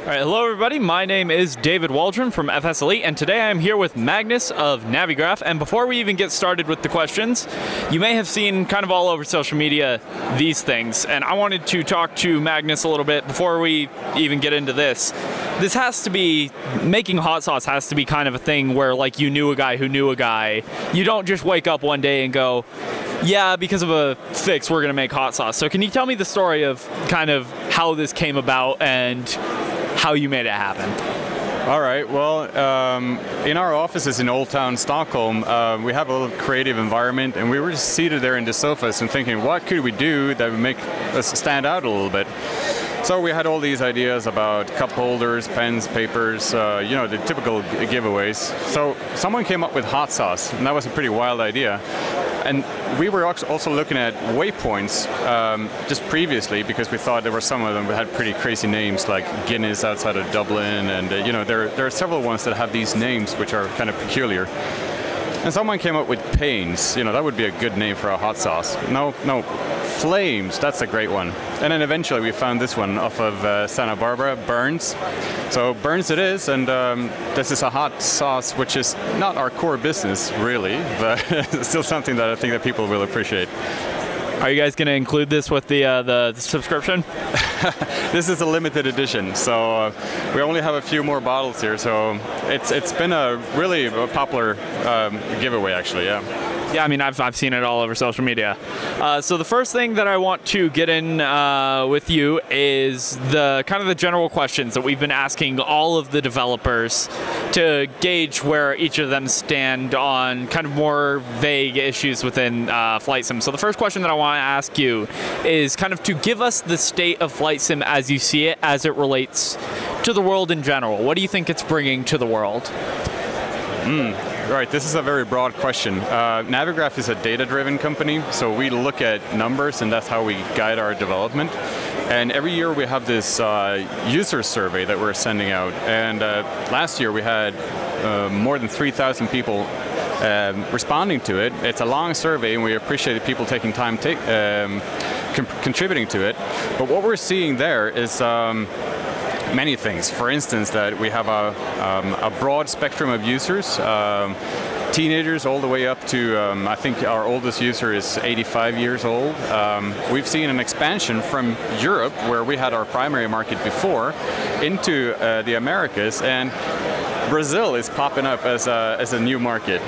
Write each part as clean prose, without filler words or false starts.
All right, hello everybody, my name is David Waldron from FSElite, and today I'm here with Magnus of Navigraph. And before we even get started with the questions, you may have seen kind of all over social media these things, and I wanted to talk to Magnus a little bit before we even get into this. This has to be, making hot sauce has to be kind of a thing where like you knew a guy who knew a guy. You don't just wake up one day and go, yeah, because of a fix, we're gonna make hot sauce. So can you tell me the story of kind of how this came about and how you made it happen? All right, well, in our offices in Old Town Stockholm, we have a little creative environment, and we were just seated there in the sofas and thinking, what could we do that would make us stand out a little bit? So we had all these ideas about cup holders, pens, papers, you know, the typical giveaways. So someone came up with hot sauce, and that was a pretty wild idea. And we were also looking at waypoints just previously, because we thought there were some of them that had pretty crazy names, like Guinness outside of Dublin, and you know, there are several ones that have these names which are kind of peculiar. And someone came up with Pains. You know, that would be a good name for a hot sauce. No, Flames, that's a great one. And then eventually we found this one off of Santa Barbara, Burns. So Burns it is, and this is a hot sauce which is not our core business, really, but it's still something that I think that people will appreciate. Are you guys going to include this with the subscription? This is a limited edition, so we only have a few more bottles here, so it's been a really popular giveaway, actually, yeah. Yeah, I mean, I've seen it all over social media. So the first thing that I want to get in with you is the kind of the general questions that we've been asking all of the developers to gauge where each of them stand on kind of more vague issues within Flight Sim. So the first question that I want to ask you is kind of to give us the state of Flight Sim as you see it, as it relates to the world in general. What do you think it's bringing to the world? Right, this is a very broad question. Navigraph is a data-driven company, so we look at numbers, and that's how we guide our development. And every year we have this user survey that we're sending out, and last year we had more than 3,000 people responding to it. It's a long survey, and we appreciate people taking time contributing to it. But what we're seeing there is many things. For instance, that we have a broad spectrum of users, teenagers all the way up to, I think our oldest user is 85 years old. We've seen an expansion from Europe, where we had our primary market before, into the Americas, and Brazil is popping up as a new market.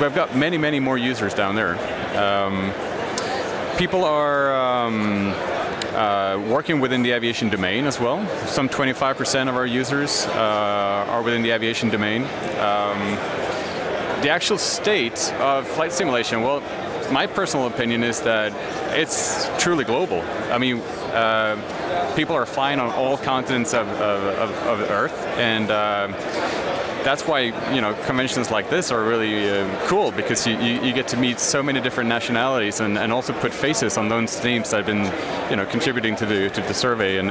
We've got many more users down there. People are working within the aviation domain as well. Some 25% of our users are within the aviation domain. The actual state of flight simulation, well, my personal opinion is that it's truly global. I mean, people are flying on all continents of Earth, and that's why, you know, conventions like this are really cool, because you get to meet so many different nationalities and also put faces on those names that have been, you know, contributing to the survey and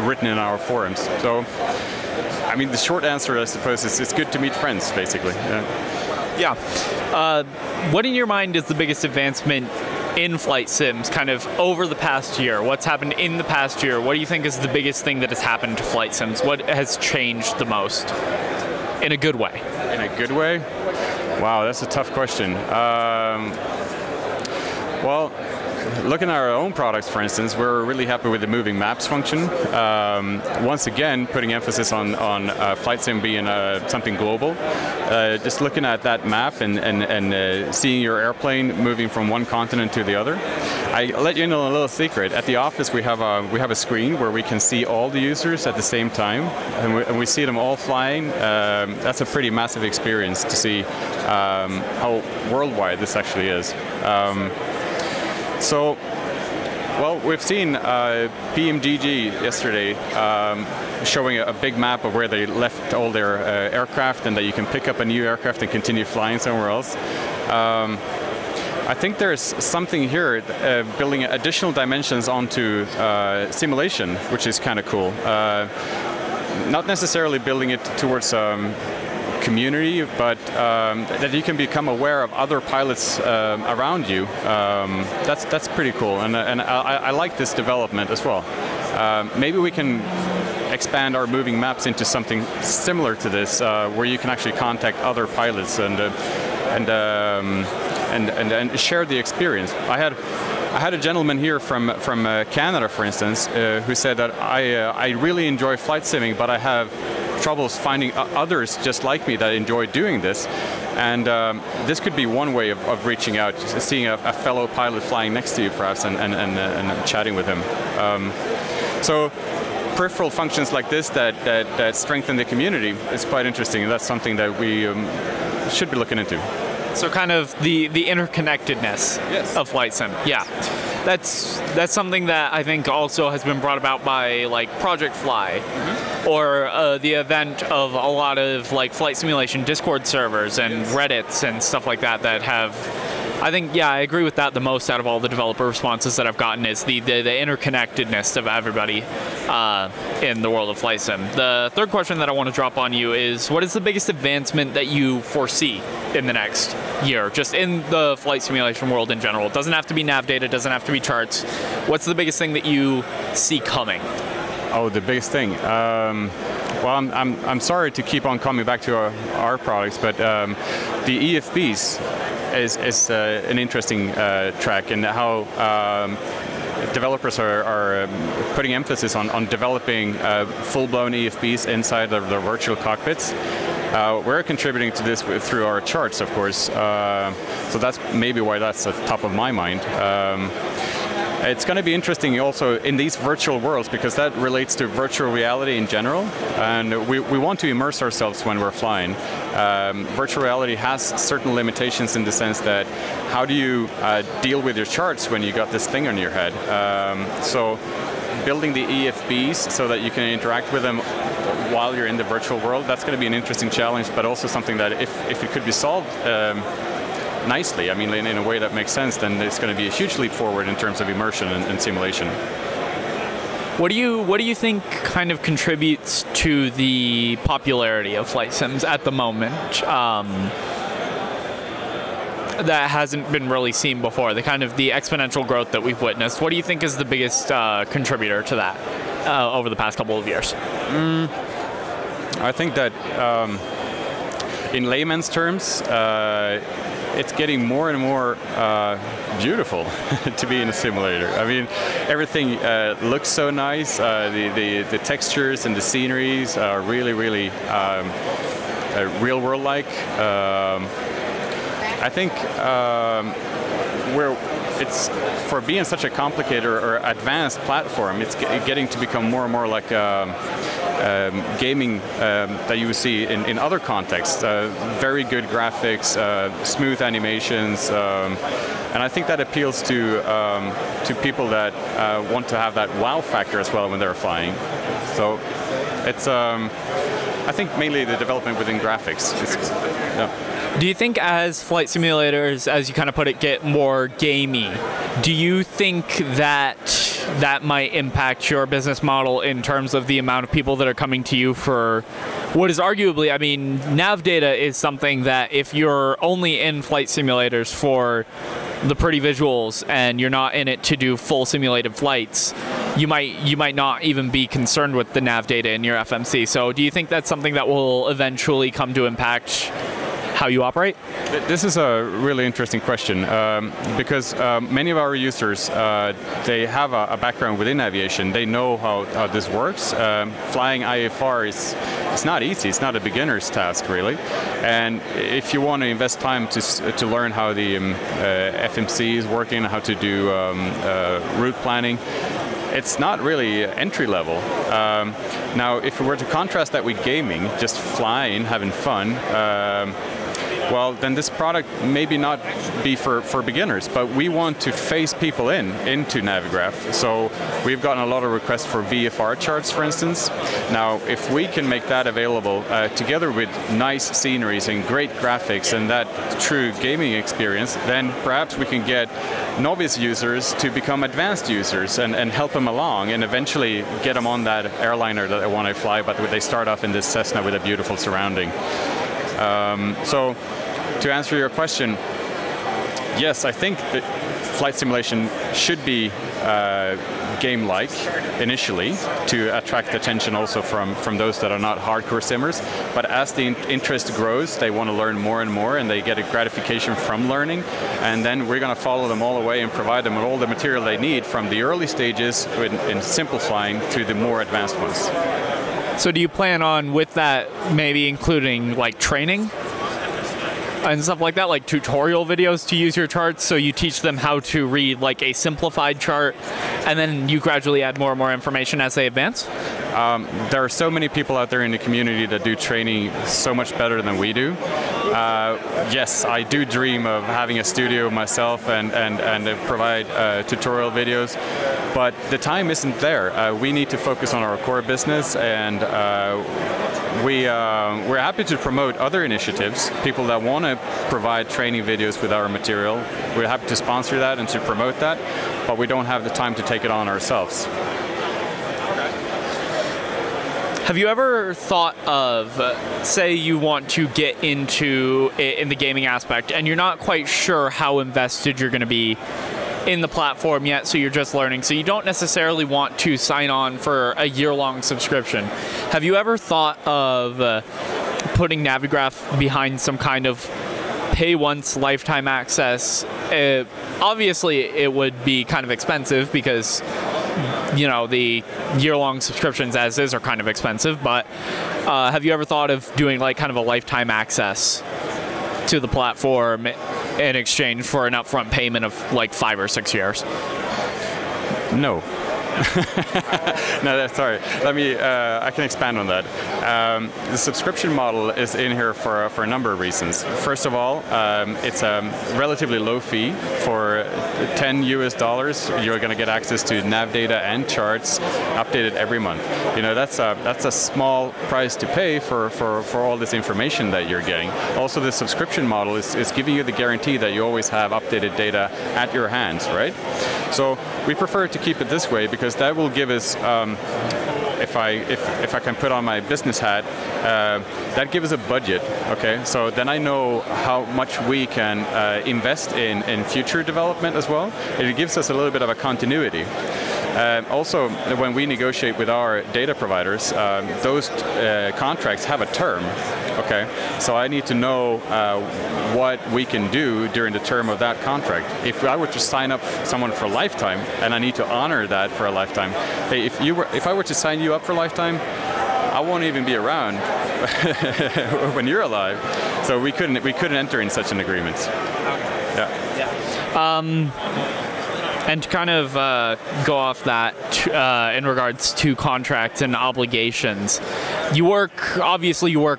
written in our forums. So, I mean, the short answer, I suppose, is it's good to meet friends, basically. Yeah. What in your mind is the biggest advancement in flight sims kind of over the past year? What's happened in the past year? What do you think is the biggest thing that has happened to flight sims? What has changed the most in a good way? In a good way? Wow, that's a tough question. Well, looking at our own products, for instance, we're really happy with the moving maps function. Once again, putting emphasis on flight sim being something global. Just looking at that map and seeing your airplane moving from one continent to the other. I let you know a little secret. At the office, we have a screen where we can see all the users at the same time, and we see them all flying. That's a pretty massive experience to see how worldwide this actually is. So, well, we've seen PMGG yesterday showing a big map of where they left all their aircraft, and that you can pick up a new aircraft and continue flying somewhere else. I think there's something here building additional dimensions onto simulation, which is kind of cool. Not necessarily building it towards community, but that you can become aware of other pilots around you. That's pretty cool, and I like this development as well. maybe we can expand our moving maps into something similar to this, where you can actually contact other pilots and share the experience. I had a gentleman here from Canada, for instance, who said that I really enjoy flight simming, but I have troubles finding others just like me that enjoy doing this. And this could be one way of reaching out, seeing a fellow pilot flying next to you, perhaps, and chatting with him. So peripheral functions like this that strengthen the community is quite interesting. That's something that we should be looking into. So kind of the interconnectedness of flight sim. Yeah, that's something that I think also has been brought about by like Project Fly, or the event of a lot of like flight simulation Discord servers and Reddits and stuff like that that have. I think, yeah, I agree with that the most out of all the developer responses that I've gotten is the interconnectedness of everybody in the world of flight sim. The third question that I want to drop on you is, what is the biggest advancement that you foresee in the next year, just in the flight simulation world in general? It doesn't have to be nav data, it doesn't have to be charts. What's the biggest thing that you see coming? Oh, the biggest thing. Well, I'm sorry to keep on coming back to our products, but the EFBs is an interesting track, and how developers are putting emphasis on developing full-blown EFBs inside of their virtual cockpits. We're contributing to this through our charts, of course, so that's maybe why that's at the top of my mind. It's going to be interesting also in these virtual worlds, because that relates to virtual reality in general, and we want to immerse ourselves when we're flying. Virtual reality has certain limitations in the sense that how do you deal with your charts when you got this thing on your head? So building the EFBs so that you can interact with them while you're in the virtual world, that's going to be an interesting challenge, but also something that if it could be solved nicely, I mean, in a way that makes sense, then it's going to be a huge leap forward in terms of immersion and simulation. What do you think kind of contributes to the popularity of flight sims at the moment that hasn't been really seen before? The kind of the exponential growth that we've witnessed. What do you think is the biggest contributor to that over the past couple of years? I think that in layman's terms, it's getting more and more beautiful to be in a simulator. I mean, everything looks so nice. The textures and the sceneries are really, really real world-like. I think it's for being such a complicated or advanced platform, it's getting to become more and more like gaming that you would see in other contexts. Very good graphics, smooth animations, and I think that appeals to people that want to have that wow factor as well when they're flying. So it's I think mainly the development within graphics. Do you think as flight simulators, as you kind of put it, get more gamey, do you think that that might impact your business model in terms of the amount of people that are coming to you for what is arguably, I mean, nav data is something that if you're only in flight simulators for the pretty visuals and you're not in it to do full simulated flights, you might not even be concerned with the nav data in your FMC. So do you think that's something that will eventually come to impact how you operate? This is a really interesting question because many of our users, they have a background within aviation. They know how this works. Flying IFR it's not easy. It's not a beginner's task, really. And if you want to invest time to learn how the FMC is working, how to do route planning, it's not really entry level. Now, if we were to contrast that with gaming, just flying, having fun, well, then this product maybe not be for beginners, but we want to phase people into Navigraph. So we've gotten a lot of requests for VFR charts, for instance. Now, if we can make that available together with nice sceneries and great graphics and that true gaming experience, then perhaps we can get novice users to become advanced users and help them along and eventually get them on that airliner that they want to fly, but they start off in this Cessna with a beautiful surrounding. So to answer your question, yes, I think that flight simulation should be game-like initially to attract attention also from those that are not hardcore simmers. But as the interest grows, they want to learn more and more, and they get a gratification from learning. And then we're going to follow them all the way and provide them with all the material they need from the early stages in simplifying to the more advanced ones. So do you plan on, with that, maybe including like training and stuff like that, like tutorial videos to use your charts, so you teach them how to read like a simplified chart, and then you gradually add more and more information as they advance? There are so many people out there in the community that do training so much better than we do. Yes, I do dream of having a studio myself and provide tutorial videos, but the time isn't there. We need to focus on our core business, and we're happy to promote other initiatives, people that want to provide training videos with our material. We're happy to sponsor that and to promote that, but we don't have the time to take it on ourselves. Have you ever thought of, say you want to get into it in the gaming aspect, and you're not quite sure how invested you're going to be in the platform yet, so you're just learning, so you don't necessarily want to sign on for a year-long subscription. Have you ever thought of putting Navigraph behind some kind of pay-once lifetime access? Obviously, it would be kind of expensive because, you know, the year-long subscriptions as is are kind of expensive, but have you ever thought of doing like kind of a lifetime access to the platform in exchange for an upfront payment of like 5 or 6 years? No. No, sorry. Let me. I can expand on that. The subscription model is in here for a number of reasons. First of all, it's a relatively low fee. For $10 US, you're going to get access to nav data and charts updated every month. You know, that's a small price to pay for all this information that you're getting. Also, the subscription model is giving you the guarantee that you always have updated data at your hands, right? So we prefer to keep it this way because that will give us, if I can put on my business hat, that gives us a budget. Okay, so then I know how much we can invest in future development as well. It gives us a little bit of a continuity. Also, when we negotiate with our data providers, those contracts have a term. Okay, so I need to know what we can do during the term of that contract. If I were to sign up someone for a lifetime, and I need to honor that for a lifetime, hey, if I were to sign you up for a lifetime, I won't even be around when you're alive. So we couldn't enter in such an agreement. Okay. Yeah. And to kind of go off that in regards to contracts and obligations, you work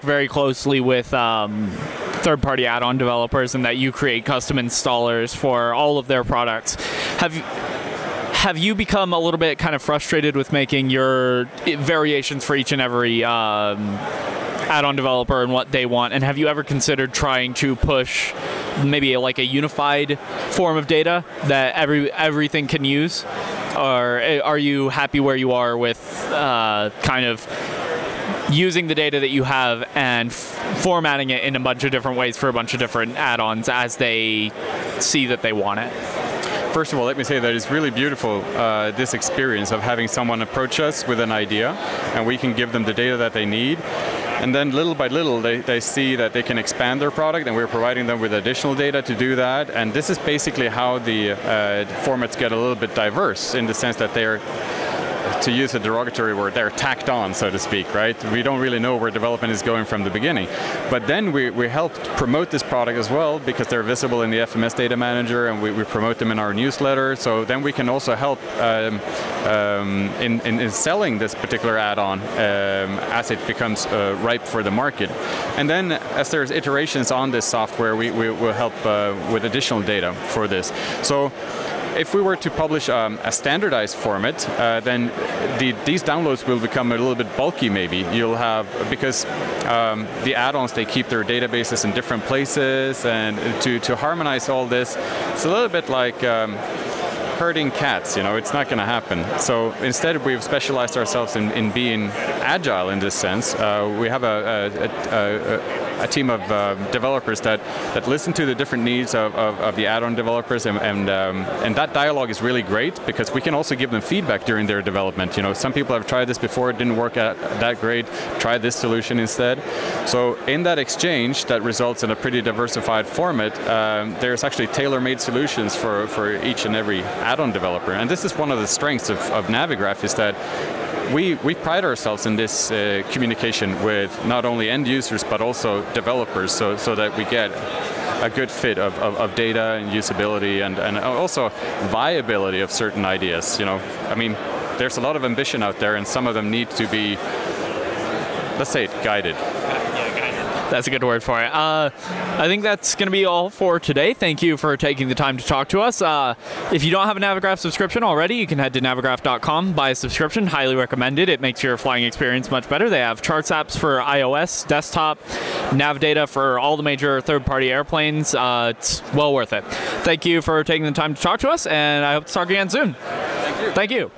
very closely with third-party add-on developers, and that you create custom installers for all of their products. Have you become a little bit kind of frustrated with making your variations for each and every add-on developer and what they want? And have you ever considered trying to push maybe like a unified form of data that everything can use? Or are you happy where you are with kind of using the data that you have and formatting it in a bunch of different ways for a bunch of different add-ons as they see that they want it? First of all, let me say that it's really beautiful, this experience of having someone approach us with an idea, and we can give them the data that they need. And then little by little, they see that they can expand their product, and we're providing them with additional data to do that. And this is basically how the formats get a little bit diverse, in the sense that they're, to use a derogatory word, they're tacked on, so to speak, right? We don't really know where development is going from the beginning. But then we help promote this product as well, because they're visible in the FMS Data Manager, and we promote them in our newsletter. So then we can also help in selling this particular add-on as it becomes ripe for the market. And then as there's iterations on this software, we will help with additional data for this. So if we were to publish a standardized format, then these downloads will become a little bit bulky maybe. You'll have, because the add-ons, they keep their databases in different places, and to harmonize all this, it's a little bit like herding cats, you know, it's not going to happen. So instead we've specialized ourselves in being agile in this sense. We have a team of developers that listen to the different needs of the add-on developers, and that dialogue is really great because we can also give them feedback during their development. You know, some people have tried this before, it didn't work out that great, try this solution instead. So in that exchange that results in a pretty diversified format, there's actually tailor-made solutions for each and every add-on developer. And this is one of the strengths of Navigraph, is that we pride ourselves in this communication with not only end users but also developers, so that we get a good fit of data and usability and also viability of certain ideas. You know, I mean, there's a lot of ambition out there, and some of them need to be, let's say, guided. That's a good word for it. I think that's going to be all for today. Thank you for taking the time to talk to us. If you don't have a Navigraph subscription already, you can head to navigraph.com, buy a subscription. Highly recommended. It makes your flying experience much better. They have charts apps for iOS, desktop, nav data for all the major third-party airplanes. It's well worth it. Thank you for taking the time to talk to us, and I hope to talk again soon. Thank you. Thank you.